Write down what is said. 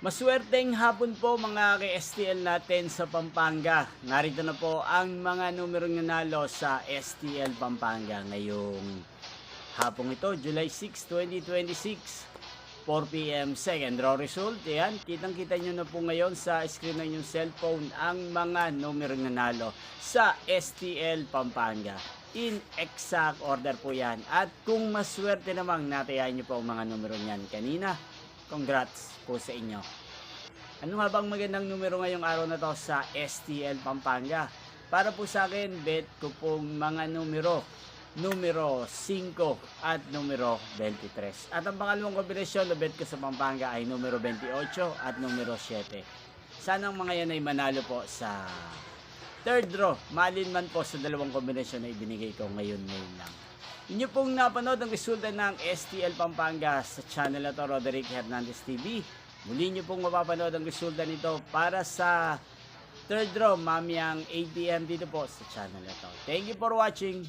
Maswerteng hapon po mga ka-STL natin sa Pampanga. Narito na po ang mga numerong nanalo sa STL Pampanga ngayong hapong ito, July 6, 2026. 4 p.m. second draw result. Ayan, kitang-kita nyo na po ngayon sa screen ng inyong cellphone ang mga numerong nanalo sa STL Pampanga. In exact order po yan. At kung maswerte namang natayahan nyo po ang mga numero niyan kanina, congrats po sa inyo. Ano nga bang magandang numero ngayong araw na to sa STL Pampanga? Para po sa akin, bet ko pong mga numero 5 at numero 23. At ang pangalawang kombinasyon na bet ko sa Pampanga ay numero 28 at numero 7. Sana ang mga yan ay manalo po sa third draw. Malin man po sa dalawang kombinasyon na ibinigay ko ngayon lang. Inyo pong napanood ang resulta ng STL Pampanga sa channel na to, Roderick Hernandez TV. Muli nyo pong mapapanood ang resulta nito para sa third draw mamayang 8 p.m. dito po sa channel na to. Thank you for watching.